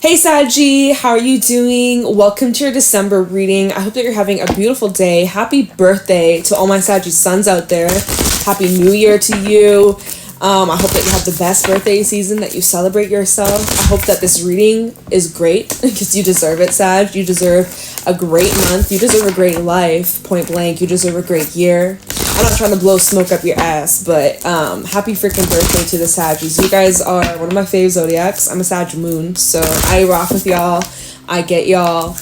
Hey Saggy, how are you doing? Welcome to your December reading. I hope that you're having a beautiful day. Happy birthday to all my Saggy sons out there. Happy New Year to you. I hope that you have the best birthday season, that you celebrate yourself. I hope that this reading is great because you deserve it, Sag. You deserve a great month. You deserve a great life, point blank. You deserve a great year. I'm not trying to blow smoke up your ass, but happy freaking birthday to the Saggies. You guys are one of my fave zodiacs. I'm a Sag moon, so I rock with y'all. I get y'all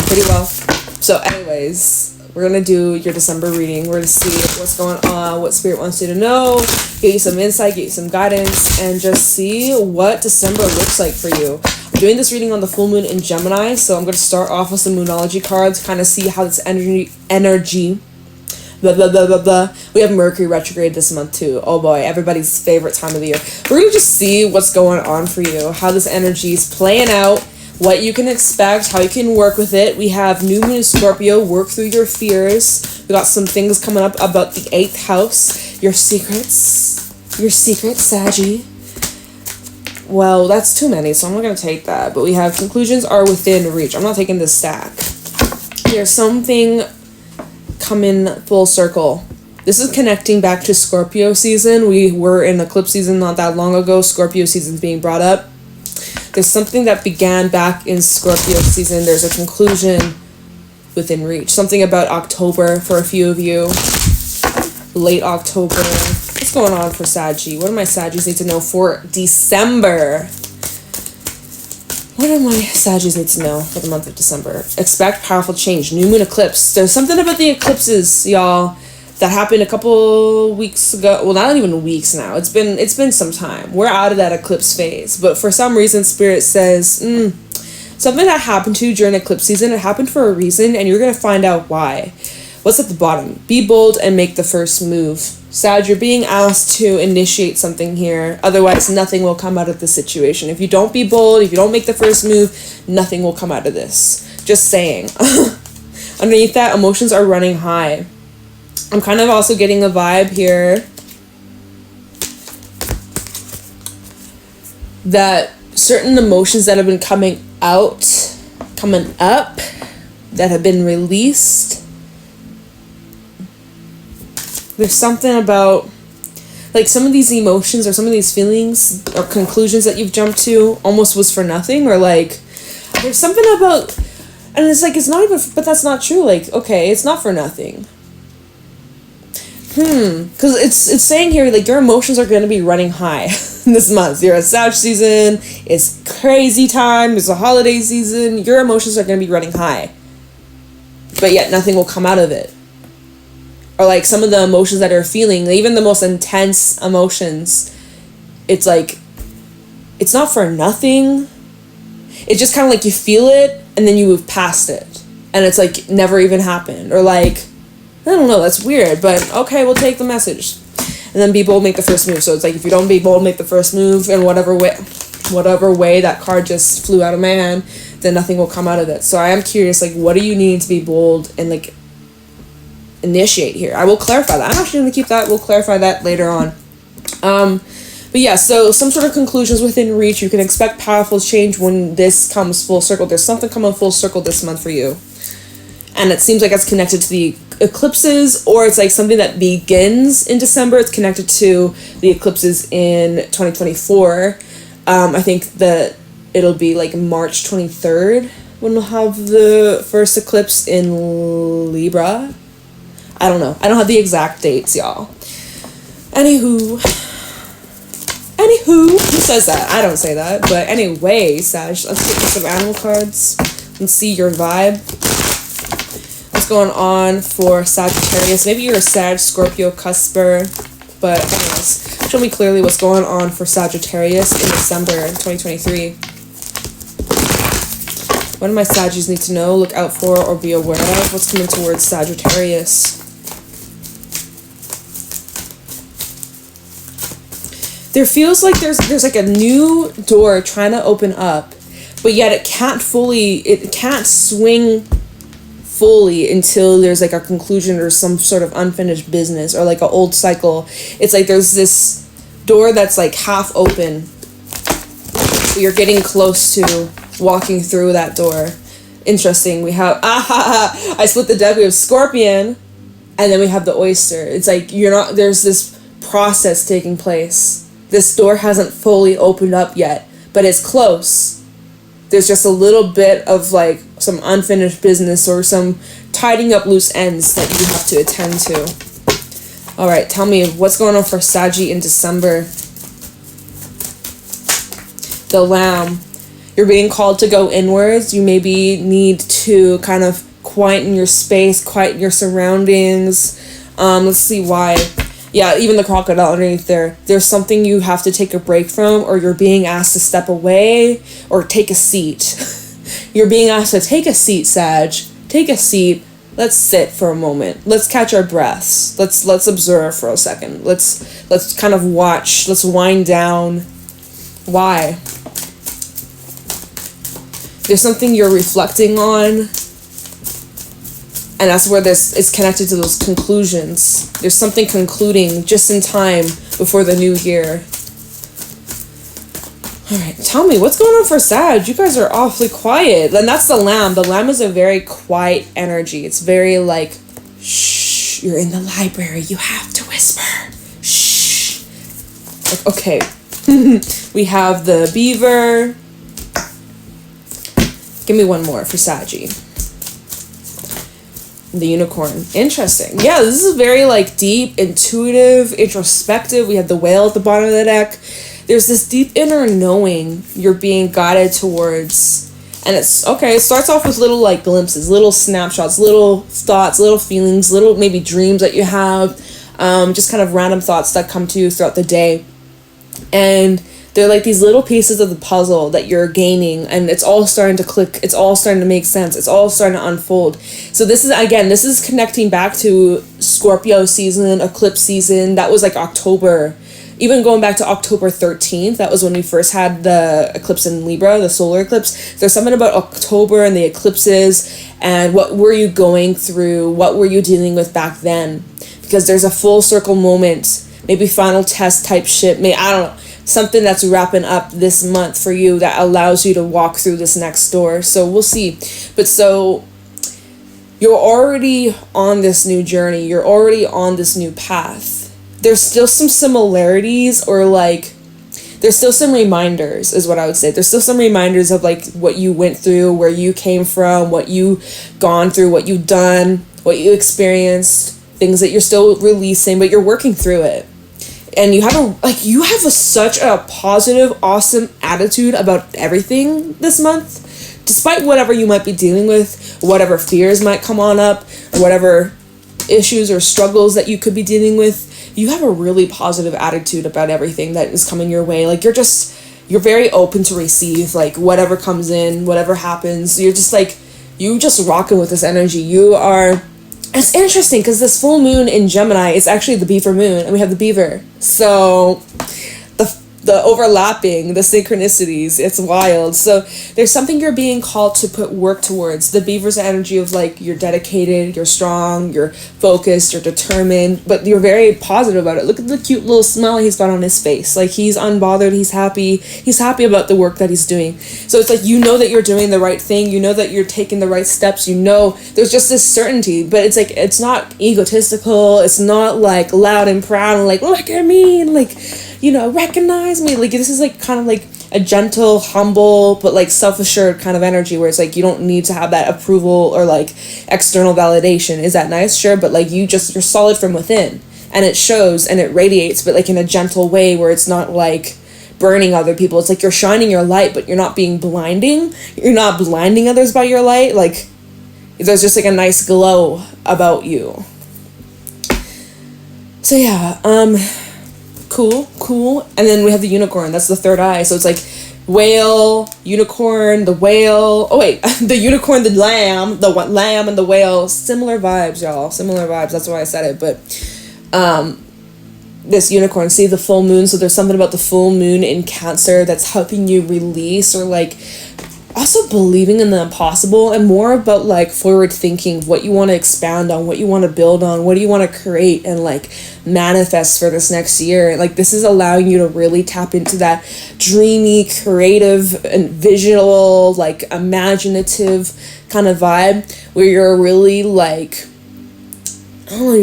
pretty well. So anyways, we're going to do your December reading. We're going to see what's going on, what Spirit wants you to know, get you some insight, get you some guidance, and just see what December looks like for you. I'm doing this reading on the full moon in Gemini, so I'm going to start off with some Moonology cards, kind of see how this energy blah, blah, blah, blah, blah. We have Mercury retrograde this month too. Oh boy, everybody's favorite time of the year. We're going to just see what's going on for you, how this energy is playing out, what you can expect, how you can work with it. We have New Moon in Scorpio, work through your fears. We got some things coming up about the 8th house, your secrets, Saggy. Well, that's too many, so I'm not going to take that. But we have conclusions are within reach. I'm not taking this stack. There's something coming full circle. This is connecting back to Scorpio season. We were in eclipse season not that long ago. Scorpio season's being brought up. There's something that began back in Scorpio season. There's a conclusion within reach. Something about October for a few of you. Late October. What's going on for Saggy? What do my Saggies need to know for December? What do my Saggies need to know for the month of December? Expect powerful change. New moon eclipse. There's something about the eclipses, y'all, that happened a couple weeks ago. Well, not even weeks now. It's been some time. We're out of that eclipse phase. But for some reason, Spirit says, something that happened to you during eclipse season, it happened for a reason, and you're going to find out why. What's at the bottom? Be bold and make the first move. Sag, you're being asked to initiate something here. Otherwise, nothing will come out of the situation. If you don't be bold, if you don't make the first move, nothing will come out of this. Just saying. Underneath that, emotions are running high. I'm kind of also getting a vibe here that certain emotions that have been coming up, that have been released. There's something about, like, some of these emotions or some of these feelings or conclusions that you've jumped to almost was for nothing, or like, there's something about, and it's like, it's not even, but that's not true. Like, okay, it's not for nothing. Because it's saying here, like, your emotions are going to be running high this month. You're a Sag season, it's crazy time, it's a holiday season, your emotions are going to be running high. But yet nothing will come out of it. Or like some of the emotions that you're feeling, even the most intense emotions, it's like, it's not for nothing. It's just kind of like you feel it and then you move past it. And it's like never even happened. Or like, I don't know, that's weird, but okay, we'll take the message. And then be bold, make the first move. So it's like, if you don't be bold, make the first move in whatever way that card just flew out of my hand, then nothing will come out of it. So I am curious, like, what do you need to be bold and like initiate here? I will clarify that. I'm actually going to keep that. We'll clarify that later on. But yeah, so some sort of conclusions within reach. You can expect powerful change when this comes full circle. There's something coming full circle this month for you. And it seems like it's connected to the eclipses, or it's like something that begins in December. It's connected to the eclipses in 2024. I think that it'll be like March 23rd when we'll have the first eclipse in Libra. I don't know. I don't have the exact dates, y'all. Anywho, who says that? I don't say that. But anyway, Sag, let's get some animal cards and see your vibe. What's going on for Sagittarius? Maybe you're a Sag Scorpio cusper, but anyways, show me clearly what's going on for Sagittarius in December 2023. What do my Saggies need to know, look out for, or be aware of? What's coming towards Sagittarius? There feels like there's like a new door trying to open up, but yet it can't swing fully until there's like a conclusion or some sort of unfinished business or like an old cycle. It's like there's this door that's like half open, but you're getting close to walking through that door. Interesting. We have I split the deck. We have Scorpion, and then we have the Oyster. It's like there's this process taking place. This door hasn't fully opened up yet, but it's close. There's just a little bit of like some unfinished business or some tidying up loose ends that you have to attend to. All right, tell me what's going on for Saggy in December. The Lamb. You're being called to go inwards. You maybe need to kind of quieten your space, quieten your surroundings. Let's see why. Yeah, even the crocodile underneath there. There's something you have to take a break from, or you're being asked to step away or take a seat. You're being asked to take a seat, Sag. Take a seat. Let's sit for a moment. Let's catch our breaths. Let's observe for a second. Let's kind of watch. Let's wind down. Why? There's something you're reflecting on, and that's where it's connected to those conclusions. There's something concluding just in time before the new year. All right, tell me, what's going on for Sag? You guys are awfully quiet. And that's the Lamb. The Lamb is a very quiet energy. It's very like, shh, you're in the library. You have to whisper. Shh. Like, okay. We have the Beaver. Give me one more for Saggy. The Unicorn. Interesting. Yeah, this is very like deep, intuitive, introspective. We have the Whale at the bottom of the deck. There's this deep inner knowing you're being guided towards. And it's okay, it starts off with little like glimpses, little snapshots, little thoughts, little feelings, little maybe dreams that you have. Just kind of random thoughts that come to you throughout the day. And they're like these little pieces of the puzzle that you're gaining, and it's all starting to click. It's all starting to make sense. It's all starting to unfold. So this is connecting back to Scorpio season, eclipse season. That was like October. Even going back to October 13th, that was when we first had the eclipse in Libra, the solar eclipse. There's something about October and the eclipses and what were you going through? What were you dealing with back then? Because there's a full circle moment, maybe final test type shit. I don't know. Something that's wrapping up this month for you that allows you to walk through this next door. So we'll see. But so you're already on this new journey. You're already on this new path. There's still some similarities, or like there's still some reminders is what I would say. There's still some reminders of like what you went through, where you came from, what you gone through, what you've done, what you experienced, things that you're still releasing, but you're working through it. And you have such a positive, awesome attitude about everything this month, despite whatever you might be dealing with, whatever fears might come on up, or whatever issues or struggles that you could be dealing with. You have a really positive attitude about everything that is coming your way. Like you're very open to receive like whatever comes in, whatever happens. You're just like, you just rocking with this energy. You are. It's interesting because this full moon in Gemini is actually the Beaver moon, and we have the Beaver. So the overlapping, the synchronicities, it's wild. So there's something you're being called to put work towards. The Beaver's energy of like you're dedicated, you're strong, you're focused, you're determined, but you're very positive about it. Look at the cute little smile he's got on his face. Like he's unbothered, he's happy about the work that he's doing. So it's like you know that you're doing the right thing, you know that you're taking the right steps, you know there's just this certainty, but it's like it's not egotistical, it's not like loud and proud and like look at me and like, you know, recognize me. Like this is like kind of like a gentle, humble, but like self-assured kind of energy where it's like you don't need to have that approval or like external validation. Is that nice? Sure, but like you're solid from within, and it shows and it radiates, but like in a gentle way where it's not like burning other people. It's like you're shining your light, but you're not being blinding. You're not blinding others by your light. Like there's just like a nice glow about you. So yeah, Cool. And then we have the Unicorn. That's the third eye. So it's like whale, unicorn, the whale. Oh wait, the unicorn, the lamb, lamb and the whale. Similar vibes, y'all. Similar vibes. That's why I said it. But this unicorn, see the full moon. So there's something about the full moon in Cancer that's helping you release or like also believing in the impossible, and more about like forward thinking, what you want to expand on, what you want to build on, what do you want to create and like manifest for this next year. Like this is allowing you to really tap into that dreamy, creative and visual, like imaginative kind of vibe where you're really like, oh,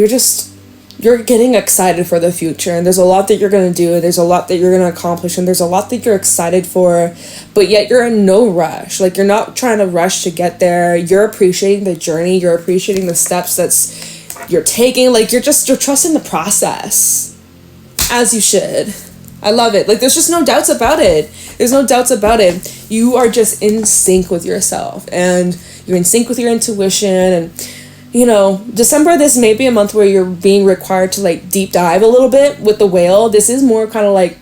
you're getting excited for the future, and there's a lot that you're going to do, and there's a lot that you're going to accomplish, and there's a lot that you're excited for, but yet you're in no rush. Like, you're not trying to rush to get there. You're appreciating the journey. You're appreciating the steps you're taking. Like, you're trusting the process, as you should. I love it. Like, there's just no doubts about it. There's no doubts about it. You are just in sync with yourself, and you're in sync with your intuition, and you know, December, this may be a month where you're being required to like deep dive a little bit with the whale. This is more kind of like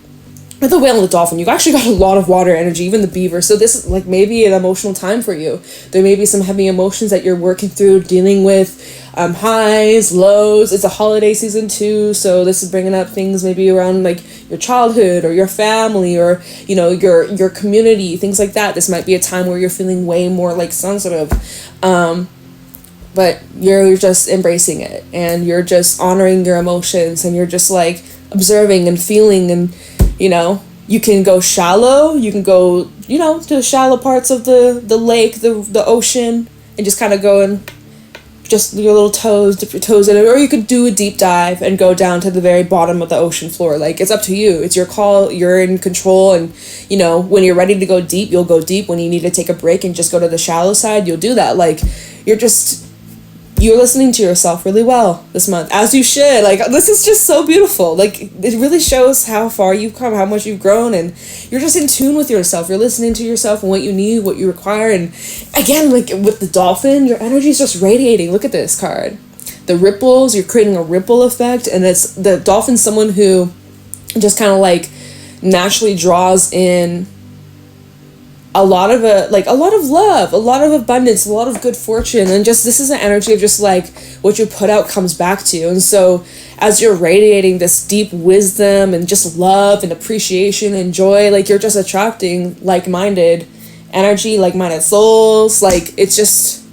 with the whale and the dolphin. You've actually got a lot of water energy, even the beaver. So this is like maybe an emotional time for you. There may be some heavy emotions that you're working through, dealing with highs, lows. It's a holiday season too. So this is bringing up things maybe around like your childhood or your family or, you know, your community, things like that. This might be a time where you're feeling way more like sensitive. But you're just embracing it, and you're just honoring your emotions, and you're just like observing and feeling, and you know, you can go shallow, you can go, you know, to the shallow parts of the lake, the ocean, and just kind of go and just your little toes, dip your toes in it, or you could do a deep dive and go down to the very bottom of the ocean floor. Like, it's up to you. It's your call. You're in control, and you know, when you're ready to go deep, you'll go deep. When you need to take a break and just go to the shallow side, you'll do that. Like, you're listening to yourself really well this month, as you should. Like, this is just so beautiful. Like, it really shows how far you've come, how much you've grown, and you're just in tune with yourself. You're listening to yourself and what you need, what you require. And again, like with the dolphin, your energy is just radiating. Look at this card. The ripples, you're creating a ripple effect, and it's the dolphin, someone who just kind of like naturally draws in a lot of love, a lot of abundance, a lot of good fortune, and just this is an energy of just like what you put out comes back to you. And so as you're radiating this deep wisdom and just love and appreciation and joy, like you're just attracting like-minded energy, like-minded souls. Like, it's just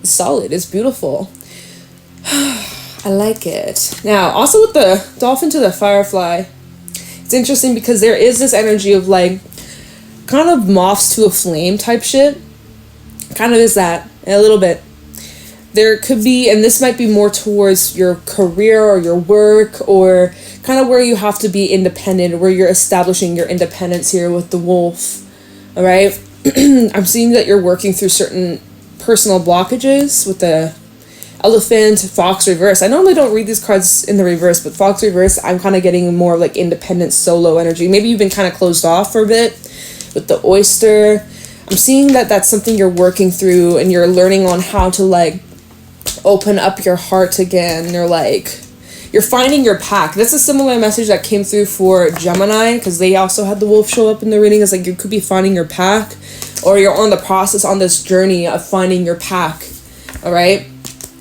solid. It's beautiful. I like it. Now, also with the dolphin to the firefly, it's interesting because there is this energy of like kind of moths to a flame type shit. Kind of is that a little bit. There could be, and this might be more towards your career or your work, or kind of where you have to be independent, where you're establishing your independence here with the wolf. All right. I'm seeing that you're working through certain personal blockages with the elephant, fox reverse. I normally don't read these cards in the reverse, but fox reverse, I'm kind of getting more like independent solo energy. Maybe you've been kind of closed off for a bit. With the oyster, I'm seeing that that's something you're working through, and you're learning on how to like open up your heart again. You're finding your pack. That's a similar message that came through for Gemini, because they also had the wolf show up in the reading. It's like you could be finding your pack, or you're on the process, on this journey of finding your pack. All right,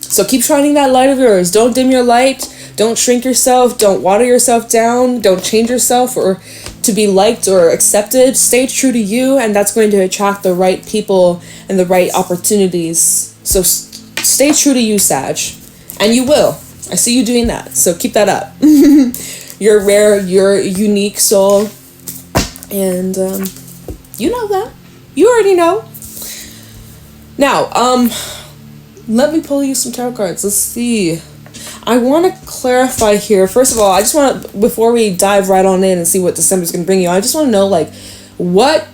so keep shining that light of yours. Don't dim your light. Don't shrink yourself. Don't water yourself down. Don't change yourself or to be liked or accepted. Stay true to you, and that's going to attract the right people and the right opportunities. So stay true to you, Sag, and you will. I see you doing that, so keep that up. You're rare, you're a unique soul, and you know that. You already know. Now, let me pull you some tarot cards. Let's see. I want to clarify here. First of all, I just want to, before we dive right on in and see what December's going to bring you, I just want to know, like, what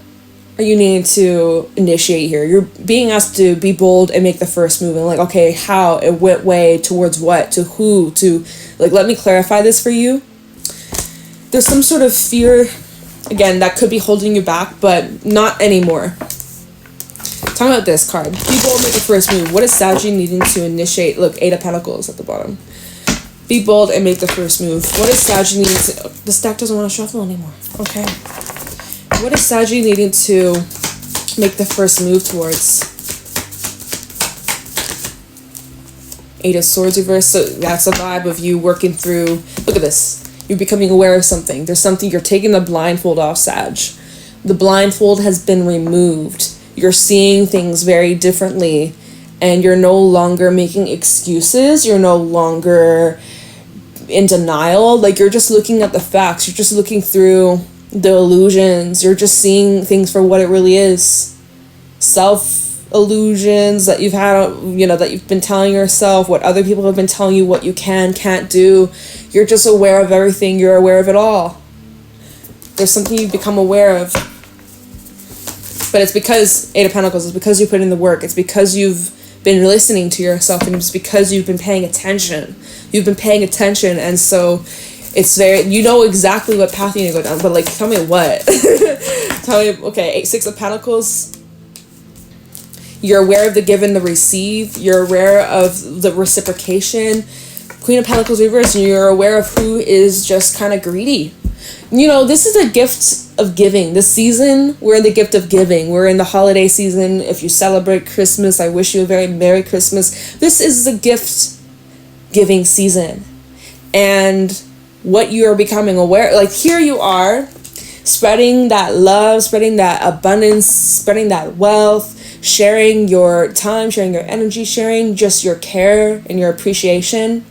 are you needing to initiate here? You're being asked to be bold and make the first move. And like, okay, how, in what way, towards what, to who, to, like, let me clarify this for you. There's some sort of fear, again, that could be holding you back, but not anymore. Talk about this card. Be bold, make the first move. What is Saggy needing to initiate? Look, 8 of Pentacles at the bottom. Be bold and make the first move. What is Saggy needing to... This deck doesn't want to shuffle anymore. Okay. What is Saggy needing to make the first move towards? 8 of Swords reverse. So that's a vibe of you working through... Look at this. You're becoming aware of something. There's something... You're taking the blindfold off, Sag. The blindfold has been removed. you're seeing things very differently, and you're no longer making excuses. You're no longer in denial. Like, you're just looking at the facts. You're just looking through the illusions. You're just seeing things for what it really is. Self-illusions that you've had, that you've been telling yourself, what other people have been telling you, what you can't do. You're just aware of everything. You're aware of it all. There's something you've become aware of. But it's because, Eight of Pentacles, it's because you put in the work. It's because you've been listening to yourself, and it's because you've been paying attention. You've been paying attention, and so it's very, you know exactly what path you need to go down, but like, tell me what? Tell me, okay, Six of Pentacles. You're aware of the give and the receive. You're aware of the reciprocation. Queen of Pentacles reverse, and you're aware of who is just kind of greedy. This is a gift of giving. This season, we're in the gift of giving. We're in the holiday season. If you celebrate Christmas, I wish you a very Merry Christmas. This is the gift giving season. And what you are becoming aware, like, here you are, spreading that love, spreading that abundance, spreading that wealth, sharing your time, sharing your energy, sharing just your care and your appreciation.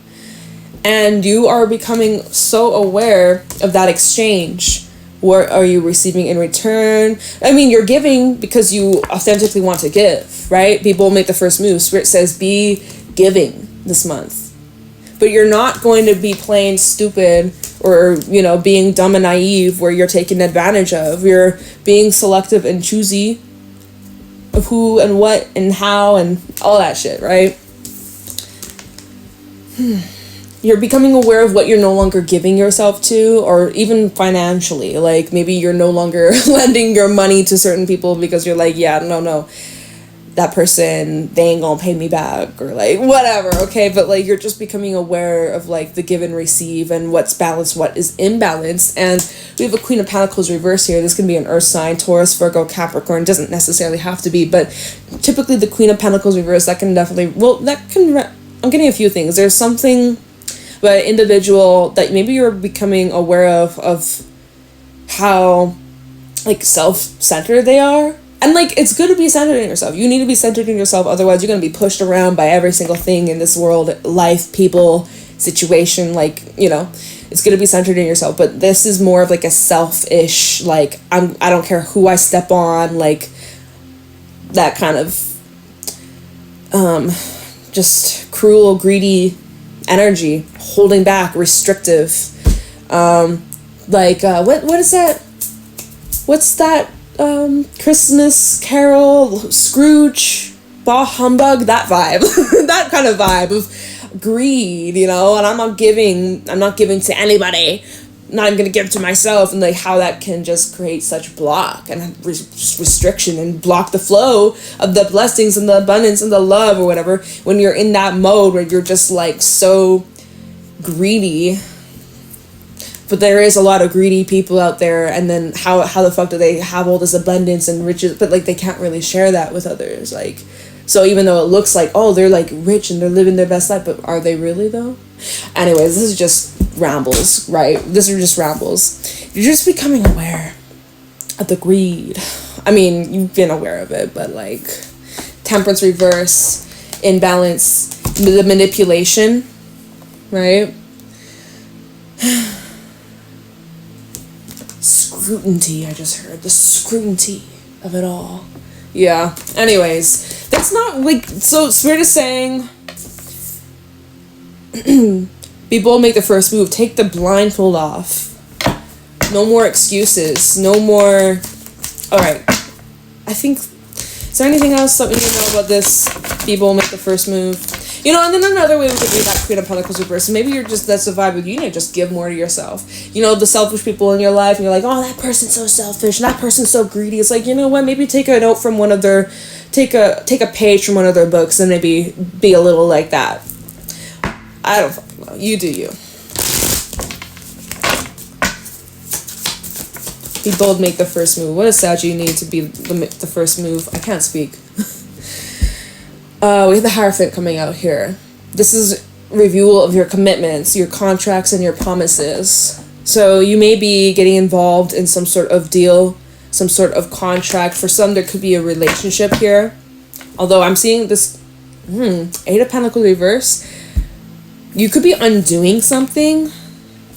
And you are becoming so aware of that exchange. What are you receiving in return? I mean, you're giving because you authentically want to give, right? Be bold, make the first move. Spirit says be giving this month. But you're not going to be playing stupid or, being dumb and naive where you're taken advantage of. You're being selective and choosy of who and what and how and all that shit, right? You're becoming aware of what you're no longer giving yourself to, or even financially. Like, maybe you're no longer lending your money to certain people because you're like, yeah, no, that person, they ain't gonna pay me back, or like, whatever, okay? But like, you're just becoming aware of like the give and receive and what's balanced, what is imbalanced. And we have a Queen of Pentacles reverse here. This can be an earth sign, Taurus, Virgo, Capricorn. Doesn't necessarily have to be, but typically the Queen of Pentacles reverse, that can definitely, I'm getting a few things. There's something, but individual that maybe you're becoming aware of how like self-centered they are. And like, it's good to be centered in yourself. You need to be centered in yourself, otherwise you're going to be pushed around by every single thing in this world, life, people, situation. Like, it's good to be centered in yourself, but this is more of like a selfish, like, I don't care who I step on, like that kind of just cruel, greedy energy, holding back, restrictive. What is that? What's that Christmas Carol, Scrooge, bah humbug, that vibe. That kind of vibe of greed, and I'm not giving to anybody, not even gonna give to myself, and like how that can just create such block and restriction and block the flow of the blessings and the abundance and the love or whatever, when you're in that mode where you're just like so greedy. But there is a lot of greedy people out there, and then how the fuck do they have all this abundance and riches, but like they can't really share that with others? Like, so even though it looks like, oh, they're like rich and they're living their best life, but are they really though? Anyways, this is just rambles, right? This is just rambles. You're just becoming aware of the greed. I mean, you've been aware of it, but like Temperance reverse, imbalance, the manipulation, right? Scrutiny, I just heard. The scrutiny of it all. Yeah. Anyways, that's not like, so Spirit is saying, be bold, make the first move. Take the blindfold off. No more excuses. No more. Alright. I think, is there anything else that we need to know about this? Be bold, make the first move. You know, and then another way we could read that Queen of Pentacles reverse. Maybe you're just, that's the vibe of, you need to just give more to yourself. You know, the selfish people in your life, and you're like, oh, that person's so selfish, and that person's so greedy. It's like, you know what, maybe take a note from one of their, take a page from one of their books, and maybe be a little like that. I don't fucking know. You do you. Be bold, make the first move. What does Sagi need to be the first move? I can't speak. We have the Hierophant coming out here. This is review of your commitments, your contracts, and your promises. So you may be getting involved in some sort of deal, some sort of contract. For some, there could be a relationship here. Although I'm seeing this Eight of Pentacles reverse. You could be undoing something.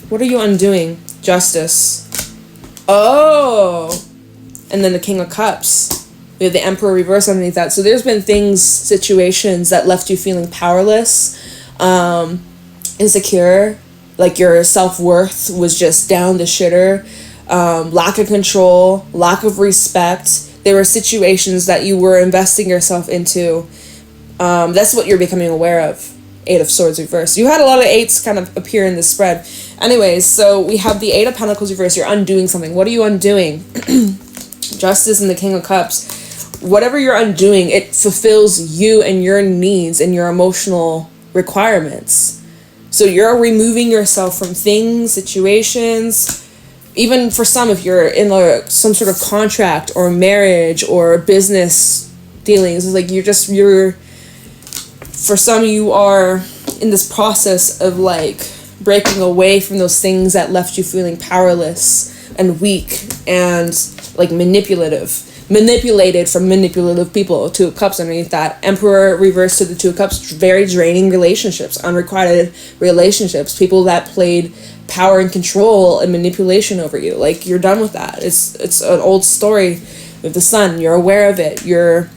What are you undoing? Justice. Oh. And then the King of Cups. We have the Emperor reverse underneath that. So there's been things, situations that left you feeling powerless, insecure, like your self-worth was just down the shitter, lack of control, lack of respect. There were situations that you were investing yourself into. That's what you're becoming aware of. Eight of Swords reverse. You had a lot of eights kind of appear in this spread. Anyways, so we have the Eight of Pentacles reverse. You're undoing something. What are you undoing? Justice and the King of Cups. Whatever you're undoing, it fulfills you and your needs and your emotional requirements. So you're removing yourself from things, situations. Even for some, if you're in some sort of contract or marriage or business dealings, it's like for some, you are in this process of like breaking away from those things that left you feeling powerless and weak and like manipulated from manipulative people. Two of Cups underneath that. Emperor reversed to the Two of Cups. Very draining relationships, unrequited relationships, people that played power and control and manipulation over you. Like, you're done with that. It's an old story with the Sun. You're aware of it. You're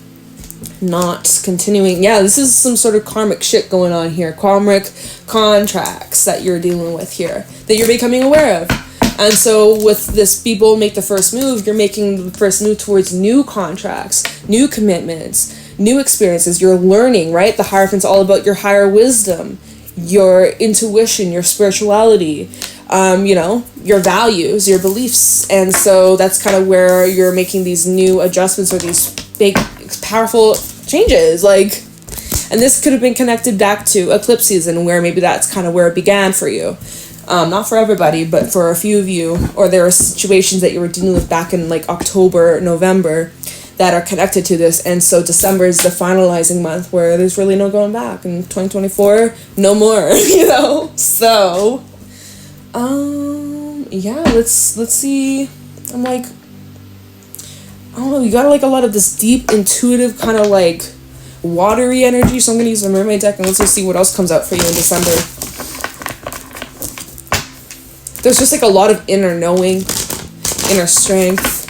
not continuing. Yeah, this is some sort of karmic shit going on here. Karmic contracts that you're dealing with here that you're becoming aware of. And so with this people make the first move, you're making the first move towards new contracts, new commitments, new experiences. You're learning, right? The Hierophant's all about your higher wisdom, your intuition, your spirituality, your values, your beliefs. And so that's kind of where you're making these new adjustments or these big, powerful changes. And this could have been connected back to eclipse season, where maybe that's kind of where it began for you. Not for everybody, but for a few of you, or there are situations that you were dealing with back in like October, November that are connected to this. And so December is the finalizing month where there's really no going back. In 2024, no more, So, let's see. I'm like, I don't know, you got like a lot of this deep, intuitive kind of like watery energy. So I'm going to use the Mermaid deck and let's just see what else comes out for you in December. There's just like a lot of inner knowing, inner strength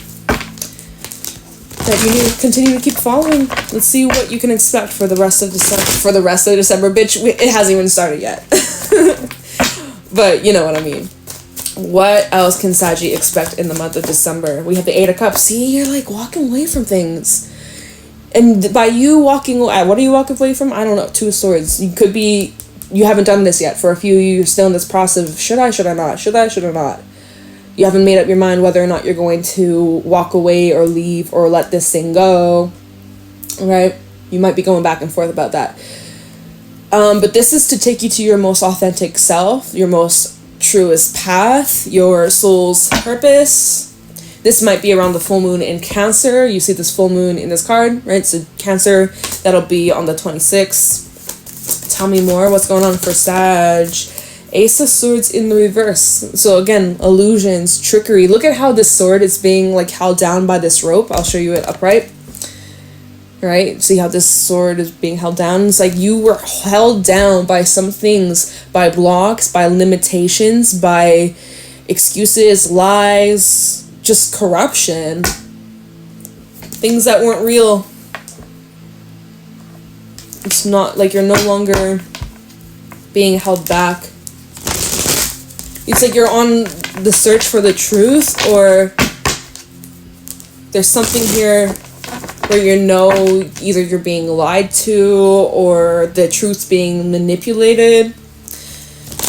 that you need to continue to keep following. Let's see what you can expect for the rest of December. Bitch, it hasn't even started yet. But you know what I mean. What else can Saggy expect in the month of December? We have the Eight of Cups. See, you're like walking away from things. And by you walking away, what are you walking away from? I don't know. Two of Swords. You haven't done this yet. For a few of you, you're still in this process of should I not? Should I not? You haven't made up your mind whether or not you're going to walk away or leave or let this thing go. Right? You might be going back and forth about that. But this is to take you to your most authentic self, your most truest path, your soul's purpose. This might be around the full moon in Cancer. You see this full moon in this card, right? So Cancer, that'll be on the 26th. Tell me more. What's going on for Sag? Ace of Swords in the reverse. So again, illusions, trickery. Look at how this sword is being like held down by this rope. I'll show you it upright. Right? See how this sword is being held down? It's like you were held down by some things, by blocks, by limitations, by excuses, lies, just corruption. Things that weren't real. It's not like you're no longer being held back. It's like you're on the search for the truth, or there's something here where either you're being lied to or the truth's being manipulated.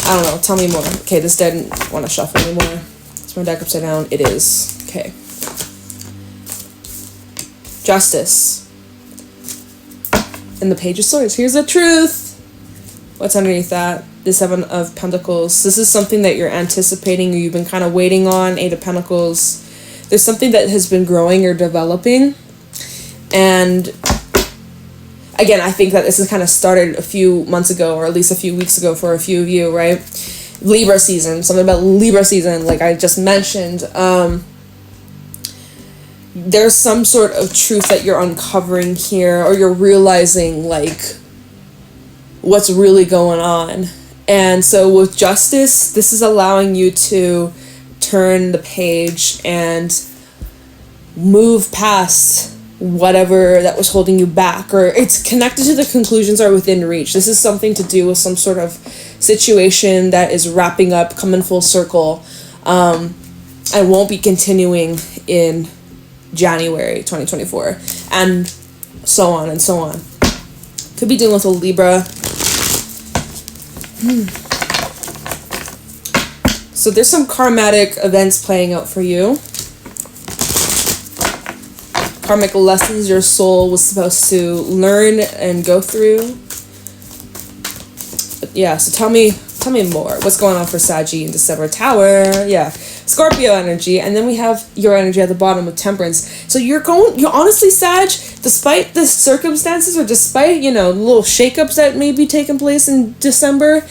I don't know. Tell me more. Okay, this didn't want to shuffle anymore. Is my deck upside down? It is. Okay. Justice. And the Page of Swords. Here's the truth. What's underneath that? The Seven of Pentacles. This is something that you're anticipating or you've been kind of waiting on. Eight of Pentacles. There's something that has been growing or developing. And again, I think that this has kind of started a few months ago, or at least a few weeks ago for a few of you, right? Libra season. Something about Libra season, like I just mentioned. there's some sort of truth that you're uncovering here, or you're realizing like what's really going on. And so with Justice, this is allowing you to turn the page and move past whatever that was holding you back, or it's connected to the conclusions are within reach. This is something to do with some sort of situation that is wrapping up, coming full circle, and won't be continuing in January 2024, and so on and so on. Could be dealing with a Libra. So there's some karmatic events playing out for you. Karmic lessons your soul was supposed to learn and go through. But yeah, so tell me more. What's going on for Saggy in December? Tower, yeah. Scorpio energy, and then we have your energy at the bottom with Temperance. So you're honestly, Sag, despite the circumstances, or despite, little shakeups that may be taking place in December,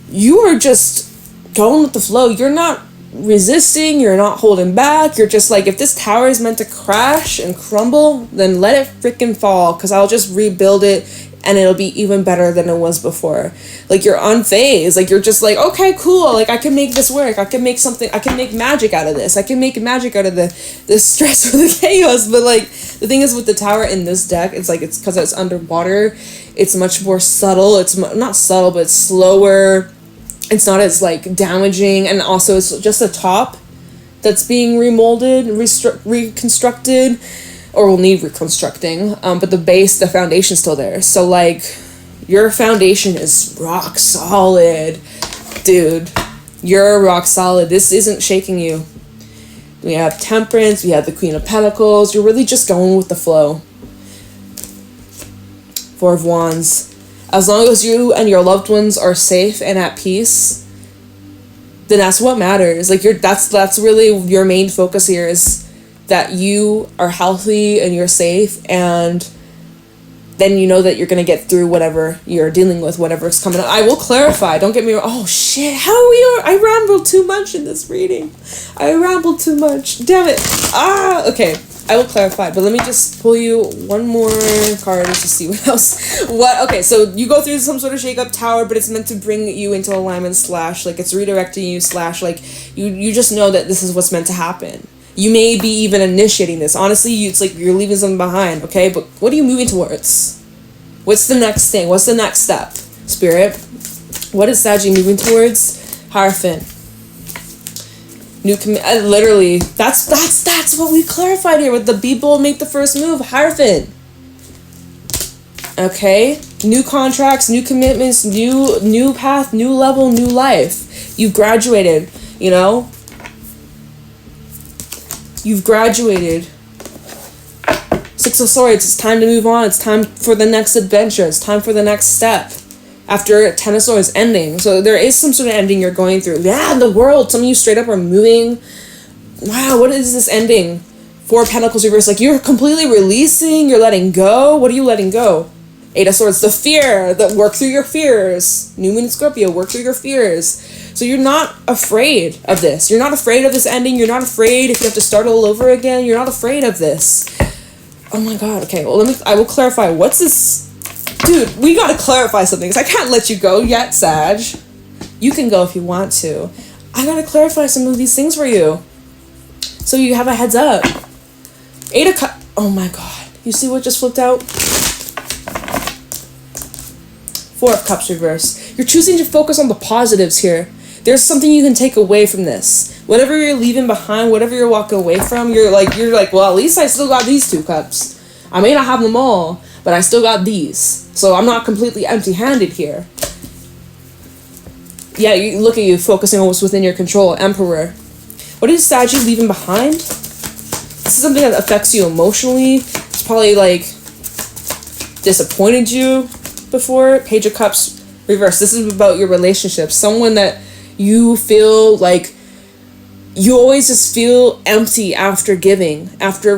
you are just going with the flow. You're not resisting, you're not holding back. You're just like, if this tower is meant to crash and crumble, then let it freaking fall, because I'll just rebuild it and it'll be even better than it was before. Like, you're unfazed. Like, you're just like, okay, cool. Like, I can make this work. I can make magic out of this. I can make magic out of the stress or the chaos. But, like, the thing is with the tower in this deck, it's like, it's because it's underwater. It's much more subtle. It's not subtle, but it's slower. It's not as, like, damaging. And also, it's just the top that's being remolded, reconstructed, or will need reconstructing, but the base, the foundation's still there. So, like, your foundation is rock solid, dude. You're rock solid. This isn't shaking you. We have Temperance, we have the Queen of Pentacles. You're really just going with the flow. Four of Wands. As long as you and your loved ones are safe and at peace, then that's what matters. Like, that's really your main focus here, is that you are healthy and you're safe, and then you know that you're going to get through whatever you're dealing with, whatever's coming up. I will clarify, don't get me wrong. Oh shit, I rambled too much in this reading. I rambled too much, damn it. Okay, I will clarify, but let me just pull you one more card to see what else. Okay, so you go through some sort of shake-up tower, but it's meant to bring you into alignment, like it's redirecting you, like you just know that this is what's meant to happen. You may be even initiating this. Honestly, it's like you're leaving something behind, okay? But what are you moving towards? What's the next thing? What's the next step? Spirit, what is Saggy moving towards? Hierophant. New literally, that's what we clarified here with the be bold, make the first move. Hierophant. Okay? New contracts, new commitments, new path, new level, new life. You've graduated, You've graduated. Six of Swords, it's time to move on. It's time for the next adventure. It's time for the next step. After Ten of Swords ending. So there is some sort of ending you're going through. Yeah, the world. Some of you straight up are moving. Wow, what is this ending? Four of Pentacles reverse. Like, you're completely releasing. You're letting go. What are you letting go? Eight of Swords, the fear. Work through your fears. New Moon in Scorpio, work through your fears. So you're not afraid of this. You're not afraid of this ending. You're not afraid if you have to start all over again. You're not afraid of this. Oh my god. Okay, well, I will clarify. What's this? Dude, we gotta clarify something, because I can't let you go yet, Sag. You can go if you want to. I gotta clarify some of these things for you, so you have a heads up. Eight of Cups. Oh my god. You see what just flipped out? Four of Cups reverse. You're choosing to focus on the positives here. There's something you can take away from this. Whatever you're leaving behind, whatever you're walking away from, you're like, well, at least I still got these two cups. I may not have them all, but I still got these. So I'm not completely empty-handed here. Yeah, you look at you, focusing on what's within your control. Emperor. What is Saggy leaving behind? This is something that affects you emotionally. It's probably, like, disappointed you before. Page of Cups reverse. This is about your relationship. Someone that you feel like you always just feel empty after giving, after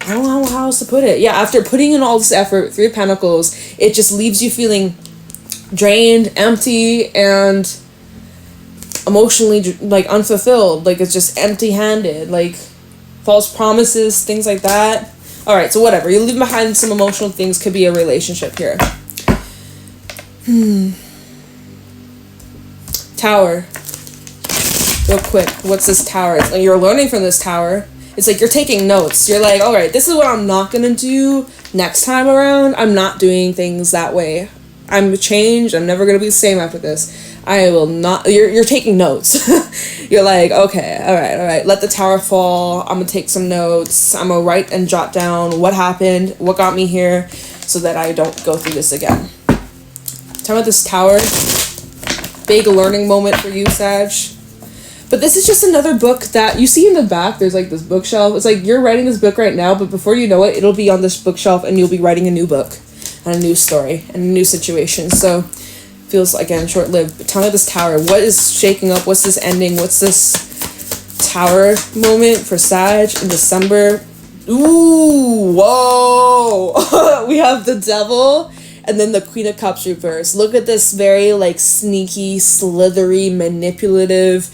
I don't know how else to put it. Yeah, after putting in all this effort, Three of Pentacles, it just leaves you feeling drained, empty, and emotionally, like, unfulfilled. Like, it's just empty-handed. Like, false promises, things like that. Alright, so whatever. You leave behind some emotional things. Could be a relationship here. Tower. Real quick. What's this tower? It's like you're learning from this tower. It's like you're taking notes. You're like, alright, this is what I'm not going to do next time around. I'm not doing things that way. I'm changed. I'm never going to be the same after this. I will not. You're taking notes. You're like, okay, all right. Let the tower fall. I'm going to take some notes. I'm going to write and jot down what happened, what got me here, so that I don't go through this again. Tell me about this tower. Big learning moment for you, Sag. But this is just another book that you see in the back. There's like this bookshelf. It's like you're writing this book right now, but before you know it, it'll be on this bookshelf and you'll be writing a new book and a new story and a new situation. So feels, again, short-lived. But tell me this tower. What is shaking up? What's this ending? What's this tower moment for Sag in December? Ooh, whoa. We have the devil and then the Queen of Cups reverse. Look at this very, like, sneaky, slithery, manipulative,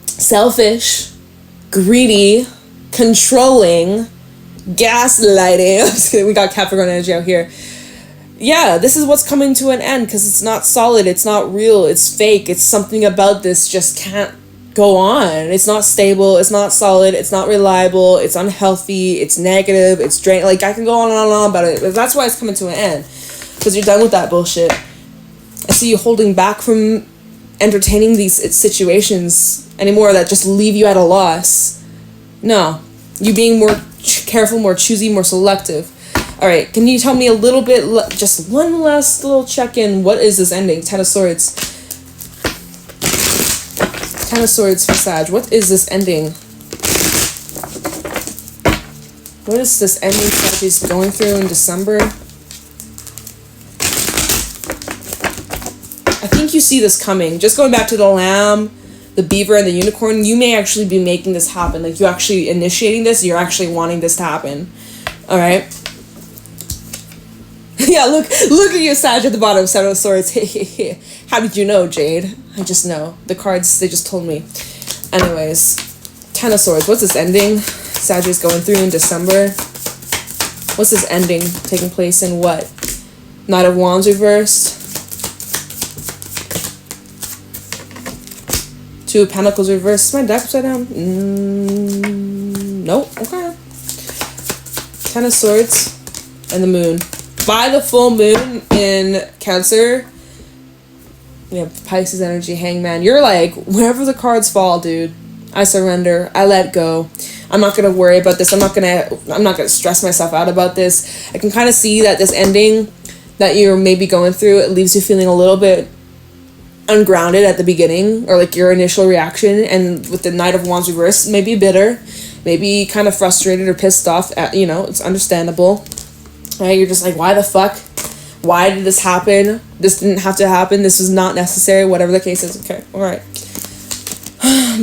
selfish, greedy, controlling, gaslighting. I'm just kidding. We got Capricorn energy out here. Yeah, this is what's coming to an end because it's not solid, it's not real, it's fake, it's something about this just can't go on. It's not stable, it's not solid, it's not reliable, it's unhealthy, it's negative, it's drain. Like, I can go on and on and on about it, but that's why it's coming to an end, because you're done with that bullshit. I see you holding back from entertaining these situations anymore that just leave you at a loss. No, you being more careful, more choosy, more selective. All right, can you tell me a little bit, just one last little check-in? What is this ending? Ten of Swords. Ten of Swords for Sag. What is this ending? What is this ending Sag is going through in December? I think you see this coming. Just going back to the lamb, the beaver, and the unicorn, you may actually be making this happen. Like, you're actually initiating this. You're actually wanting this to happen. All right? Yeah, look at you, Sag, at the bottom, Seven of Swords. How did you know, Jade? I just know. The cards, they just told me. Anyways, Ten of Swords. What's this ending Sag is going through in December? What's this ending taking place in what? Knight of Wands reversed. Two of Pentacles reversed. Is my deck upside down? Nope. Okay. Ten of Swords and the moon. By the full moon in Cancer, we have Pisces energy, Hangman. You're like, wherever the cards fall, dude, I surrender. I let go. I'm not gonna worry about this. I'm not gonna stress myself out about this. I can kind of see that this ending that you're maybe going through, it leaves you feeling a little bit ungrounded at the beginning, or like your initial reaction. And with the Knight of Wands reversed, maybe bitter, maybe kind of frustrated or pissed off. It's understandable. Right? You're just like, why the fuck? Why did this happen? This didn't have to happen. This was not necessary. Whatever the case is. Okay, all right.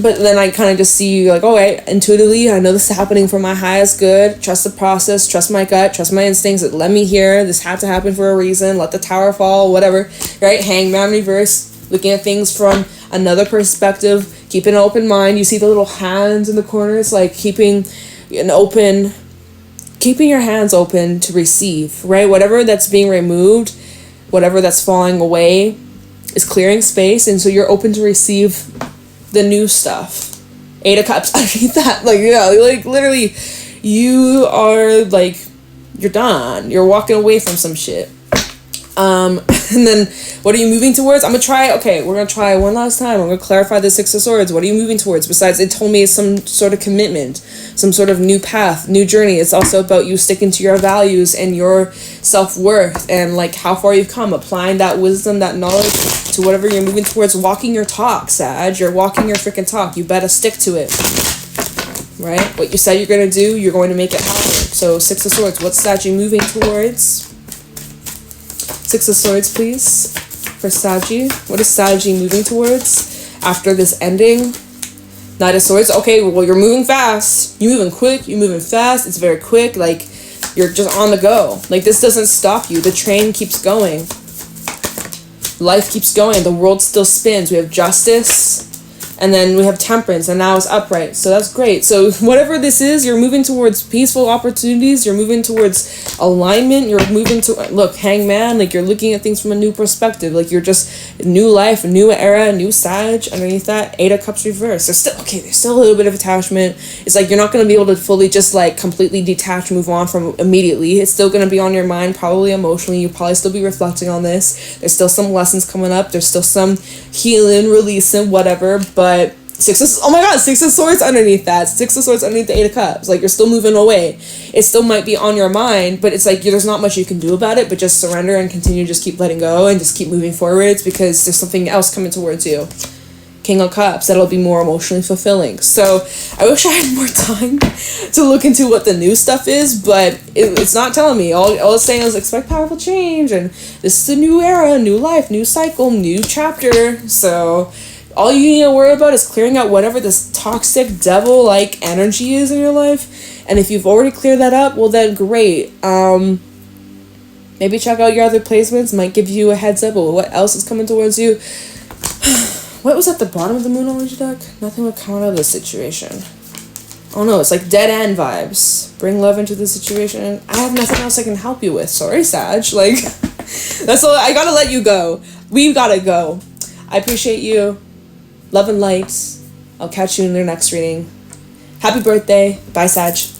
But then I kind of just see you like, oh, wait, intuitively, I know this is happening for my highest good. Trust the process. Trust my gut. Trust my instincts. Let me hear. This had to happen for a reason. Let the tower fall. Whatever. Right? Hangman reverse. Looking at things from another perspective. Keeping an open mind. You see the little hands in the corners, like keeping your hands open to receive, right? Whatever that's being removed, whatever that's falling away is clearing space, and so you're open to receive the new stuff. Eight of Cups underneath that. Like, like literally you are like, you're done. You're walking away from some shit. And then what are you moving towards? We're gonna try one last time. I'm gonna clarify the Six of Swords. What are you moving towards? Besides, it told me some sort of commitment, some sort of new path, new journey. It's also about you sticking to your values and your self-worth and like how far you've come, applying that wisdom, that knowledge to whatever you're moving towards, walking your talk, Sag. You're walking your freaking talk. You better stick to it. Right? What you said you're gonna do, you're going to make it happen. So Six of Swords, what's Sag moving towards? Six of Swords, please, for Saggy. What is Saggy moving towards after this ending? Knight of Swords. Okay, well, you're moving fast. You're moving quick. You're moving fast. It's very quick. Like, you're just on the go. Like, this doesn't stop you. The train keeps going. life keeps going. The world still spins. We have justice, and then we have temperance, and now it's upright. So that's great. So whatever this is, you're moving towards peaceful opportunities. You're moving towards alignment. You're moving to, look, hangman, like you're looking at things from a new perspective. Like you're just new life, new era, new Sag. Underneath that, 8 of Cups reversed. There's still a little bit of attachment. It's like you're not going to be able to fully just like completely detach, move on from immediately. It's still going to be on your mind, probably emotionally. You'll probably still be reflecting on this. There's still some lessons coming up. There's still some healing, releasing, whatever, but Six of Swords underneath that. 6 of Swords underneath the 8 of Cups. Like, you're still moving away. It still might be on your mind, but it's like there's not much you can do about it, but just surrender and continue, just keep letting go and just keep moving forwards because there's something else coming towards you. King of Cups, that'll be more emotionally fulfilling. So I wish I had more time to look into what the new stuff is, but it's not telling me. All it's saying is expect powerful change, and this is a new era, new life, new cycle, new chapter. So all you need to worry about is clearing out whatever this toxic devil-like energy is in your life. And if you've already cleared that up, well then great. Maybe check out your other placements. Might give you a heads up of what else is coming towards you. What was at the bottom of the Moonology deck? Nothing would come out of this situation. Oh no, it's like dead end vibes. Bring love into the situation. I have nothing else I can help you with. Sorry, Sag. Like, that's all. I gotta let you go. We've gotta go. I appreciate you. Love and light. I'll catch you in your next reading. Happy birthday. Bye, Sag.